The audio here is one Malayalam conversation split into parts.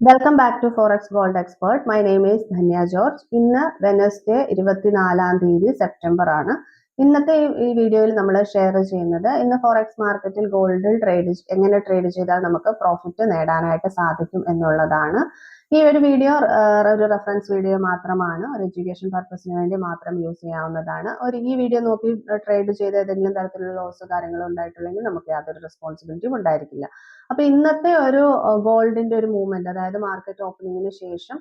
Welcome back to Forex Gold Expert. My name is Dhanya George. ഇന്ന് വെനസ്ഡേ 24 സെപ്റ്റംബർ ആണ്. ഇന്നത്തെ ഈ വീഡിയോയിൽ നമ്മൾ ഷെയർ ചെയ്യുന്നത് ഇന്ന് ഫോറക്സ് മാർക്കറ്റിൽ ഗോൾഡിൽ എങ്ങനെ ട്രേഡ് ചെയ്താൽ നമുക്ക് പ്രോഫിറ്റ് നേടാനായിട്ട് സാധിക്കും എന്നുള്ളതാണ്. ഈ ഒരു വീഡിയോ ഒരു റെഫറൻസ് വീഡിയോ മാത്രമാണ്, ഒരു എഡ്യൂക്കേഷൻ പർപ്പസിന് വേണ്ടി മാത്രം യൂസ് ചെയ്യാവുന്നതാണ്. ഈ വീഡിയോ നോക്കി ട്രേഡ് ചെയ്ത് ഏതെങ്കിലും തരത്തിലുള്ള ലോസ് കാര്യങ്ങളോ ഉണ്ടായിട്ടുണ്ടെങ്കിൽ നമുക്ക് യാതൊരു റെസ്പോൺസിബിലിറ്റിയും ഉണ്ടായിരിക്കില്ല. അപ്പൊ ഇന്നത്തെ ഒരു ഗോൾഡിന്റെ ഒരു മൂവ്മെന്റ്, അതായത് മാർക്കറ്റ് ഓപ്പണിങ്ങിന് ശേഷം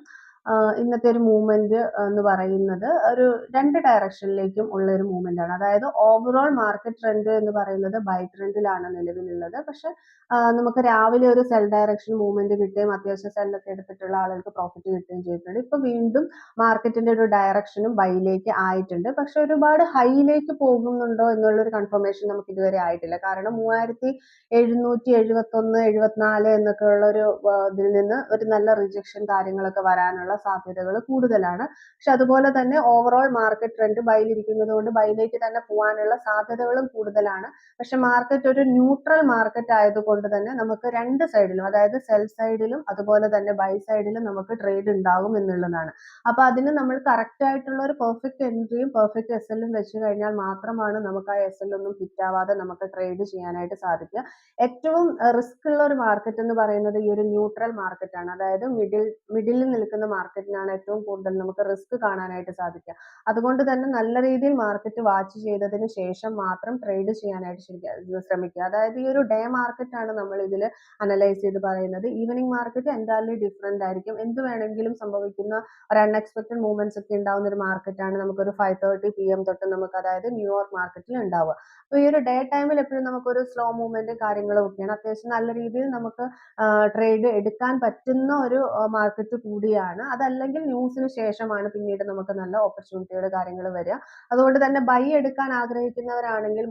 ഇന്നത്തെ ഒരു മൂവ്മെന്റ് എന്ന് പറയുന്നത് ഒരു രണ്ട് ഡയറക്ഷനിലേക്കും ഉള്ള ഒരു മൂവ്മെന്റ് ആണ്. അതായത് ഓവറോൾ മാർക്കറ്റ് ട്രെൻഡ് എന്ന് പറയുന്നത് ബൈ ട്രെൻഡിലാണ് നിലവിലുള്ളത്. പക്ഷെ നമുക്ക് രാവിലെ ഒരു സെൽ ഡയറക്ഷൻ മൂവ്മെന്റ് കിട്ടുകയും അത്യാവശ്യം സെല്ലൊക്കെ എടുത്തിട്ടുള്ള ആളുകൾക്ക് പ്രോഫിറ്റ് കിട്ടുകയും ചെയ്തിട്ടുണ്ട്. ഇപ്പൊ വീണ്ടും മാർക്കറ്റിന്റെ ഒരു ഡയറക്ഷനും ബൈയിലേക്ക് ആയിട്ടുണ്ട്. പക്ഷെ ഒരുപാട് ഹൈയിലേക്ക് പോകുന്നുണ്ടോ എന്നുള്ളൊരു കൺഫർമേഷൻ നമുക്ക് ഇതുവരെ ആയിട്ടില്ല. കാരണം 3771 74 എന്നൊക്കെ ഉള്ള ഒരു ഇതിൽ നിന്ന് ഒരു നല്ല റിജക്ഷൻ കാര്യങ്ങളൊക്കെ വരാനുള്ള സാധ്യതകൾ കൂടുതലാണ്. പക്ഷെ അതുപോലെ തന്നെ ഓവറോൾ മാർക്കറ്റ് ട്രെൻഡ് ബൈയിലിരിക്കുന്നത് കൊണ്ട് ബൈയിലേക്ക് തന്നെ പോകാനുള്ള സാധ്യതകളും കൂടുതലാണ്. പക്ഷെ മാർക്കറ്റ് ഒരു ന്യൂട്രൽ മാർക്കറ്റ് ആയതുകൊണ്ട് തന്നെ നമുക്ക് രണ്ട് സൈഡിലും, അതായത് സെൽ സൈഡിലും അതുപോലെ തന്നെ ബൈ സൈഡിലും നമുക്ക് ട്രേഡ് ഉണ്ടാകും എന്നുള്ളതാണ്. അപ്പൊ അതിന് നമ്മൾ കറക്റ്റ് ആയിട്ടുള്ള ഒരു പെർഫെക്റ്റ് എൻട്രിയും പെർഫെക്റ്റ് എസ് എല്ലും വെച്ച് കഴിഞ്ഞാൽ മാത്രമാണ് നമുക്ക് ആ എസ് എൽ ഒന്നും ഹിറ്റ് ആവാതെ നമുക്ക് ട്രേഡ് ചെയ്യാനായിട്ട് സാധിക്കുക. ഏറ്റവും റിസ്ക് ഉള്ള ഒരു മാർക്കറ്റ് എന്ന് പറയുന്നത് ഈ ഒരു ന്യൂട്രൽ മാർക്കറ്റ് ആണ്. അതായത് മിഡിലിൽ നിൽക്കുന്ന മാർക്കറ്റിനാണ് ഏറ്റവും കൂടുതൽ നമുക്ക് റിസ്ക് കാണാനായിട്ട് സാധിക്കുക. അതുകൊണ്ട് തന്നെ നല്ല രീതിയിൽ മാർക്കറ്റ് വാച്ച് ചെയ്തതിന് ശേഷം മാത്രം ട്രേഡ് ചെയ്യാനായിട്ട് ശ്രമിക്കുക. അതായത് ഈ ഒരു ഡേ മാർക്കറ്റ് ആണ് നമ്മൾ ഇതിൽ അനലൈസ് ചെയ്ത് പറയുന്നത്. ഈവനിങ് മാർക്കറ്റ് എൻറ്റയർലി ഡിഫറെന്റ് ആയിരിക്കും. എന്ത് വേണമെങ്കിലും സംഭവിക്കുന്ന ഒരു അൺഎക്സ്പെക്ടഡ് മൂവ്മെന്റ്സ് ഒക്കെ ഉണ്ടാവുന്ന ഒരു മാർക്കറ്റാണ് നമുക്കൊരു 5:30 PM തൊട്ട് നമുക്ക്, അതായത് ന്യൂയോർക്ക് മാർക്കറ്റിൽ ഉണ്ടാവുക. അപ്പൊ ഈ ഒരു ഡേ ടൈമിൽ എപ്പോഴും നമുക്കൊരു സ്ലോ മൂവ്മെന്റ് കാര്യങ്ങളും ഒക്കെയാണ്. അത്യാവശ്യം നല്ല രീതിയിൽ നമുക്ക് ട്രേഡ് എടുക്കാൻ പറ്റുന്ന ഒരു മാർക്കറ്റ് കൂടിയാണ്. അതല്ലെങ്കിൽ ന്യൂസിന് ശേഷമാണ് പിന്നീട് നമുക്ക് നല്ല ഓപ്പർച്യൂണിറ്റിയുടെ കാര്യങ്ങൾ വരിക. അതുകൊണ്ട് തന്നെ ബൈ എടുക്കാൻ ആഗ്രഹിക്കുന്നവരാണെങ്കിൽ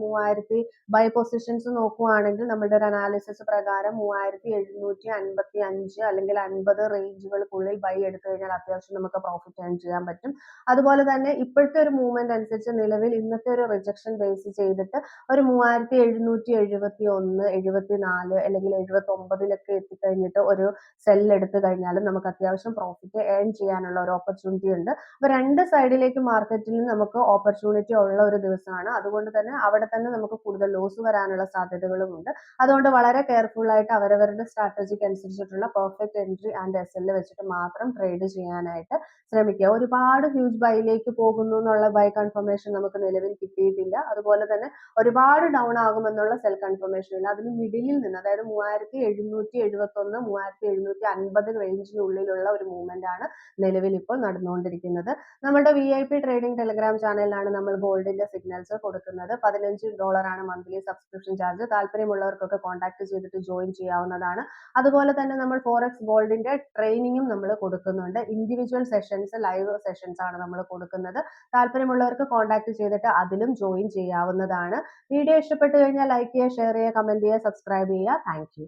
ബൈ പൊസിഷൻസ് നോക്കുകയാണെങ്കിൽ നമ്മുടെ ഒരു അനാലിസിസ് പ്രകാരം 3755 അല്ലെങ്കിൽ 50 റേഞ്ചുകൾക്കുള്ളിൽ ബൈ എടുത്തു കഴിഞ്ഞാൽ അത്യാവശ്യം നമുക്ക് പ്രോഫിറ്റ് ഏൺ ചെയ്യാൻ പറ്റും. അതുപോലെ തന്നെ ഇപ്പോഴത്തെ ഒരു മൂവ്മെന്റ് അനുസരിച്ച് നിലവിൽ ഇന്നത്തെ ഒരു റിജക്ഷൻ ബേസ് ചെയ്തിട്ട് ഒരു 3771 74 അല്ലെങ്കിൽ 79 എത്തിക്കഴിഞ്ഞിട്ട് ഒരു സെൽ എടുത്തു കഴിഞ്ഞാലും നമുക്ക് അത്യാവശ്യം പ്രോഫിറ്റ് ഏൺ ചെയ്യാനുള്ള ഒരു ഓപ്പർച്യൂണിറ്റി ഉണ്ട്. അപ്പൊ രണ്ട് സൈഡിലേക്ക് മാർക്കറ്റിൽ നമുക്ക് ഓപ്പർച്യൂണിറ്റി ഉള്ള ഒരു ദിവസമാണ്. അതുകൊണ്ട് തന്നെ അവിടെ തന്നെ നമുക്ക് കൂടുതൽ ലോസ് വരാനുള്ള സാധ്യതകളും ഉണ്ട്. അതുകൊണ്ട് വളരെ കെയർഫുൾ ആയിട്ട് അവരവരുടെ സ്ട്രാറ്റജിക്ക് അനുസരിച്ചിട്ടുള്ള perfect entry and S L വെച്ചിട്ട് മാത്രം ട്രേഡ് ചെയ്യാനായിട്ട് ശ്രമിക്കുക. ഒരുപാട് ഹ്യൂജ് ബൈയിലേക്ക് പോകുന്നു എന്നുള്ള ബൈ കൺഫർമേഷൻ നമുക്ക് നിലവിൽ കിട്ടിയിട്ടില്ല. അതുപോലെ തന്നെ ഒരുപാട് ഡൗൺ ആകുമെന്നുള്ള സെൽ കൺഫർമേഷൻ ഇല്ല. അതിന് മിഡിലിൽ നിന്ന്, അതായത് 3771 3750 റേഞ്ചിനുള്ളിലുള്ള ഒരു മൂവ്മെന്റ് ആണ് നിലവിൽ ഇപ്പോൾ നടന്നുകൊണ്ടിരിക്കുന്നത്. നമ്മുടെ VIP ട്രേഡിംഗ് ടെലിഗ്രാം ചാനലിലാണ് നമ്മൾ ഗോൾഡിന്റെ സിഗ്നൽസ് കൊടുക്കുന്നത്. $15 ആണ് മന്ത്ലി സബ്സ്ക്രിപ്ഷൻ ചാർജ്. താല്പര്യമുള്ളവർക്കൊക്കെ കോൺടാക്ട് ചെയ്തിട്ട് ജോയിൻ ചെയ്യാവുന്നതാണ്. അതുപോലെ തന്നെ നമ്മൾ ഫോറക്സ് ഗോൾഡിന്റെ ട്രെയിനിങ്ങും നമ്മൾ കൊടുക്കുന്നുണ്ട്. ഇൻഡിവിജ്വൽ സെഷൻസ്, ലൈവ് സെഷൻസ് ആണ് നമ്മൾ കൊടുക്കുന്നത്. താല്പര്യമുള്ളവർക്ക് കോൺടാക്ട് ചെയ്തിട്ട് അതിലും ജോയിൻ ചെയ്യാവുന്നതാണ്. വീഡിയോ ഇഷ്ടപ്പെട്ടു കഴിഞ്ഞാൽ ലൈക്ക് ചെയ്യുക, ഷെയർ ചെയ്യുക, കമന്റ് ചെയ്യുക, സബ്സ്ക്രൈബ് ചെയ്യുക. Thank you.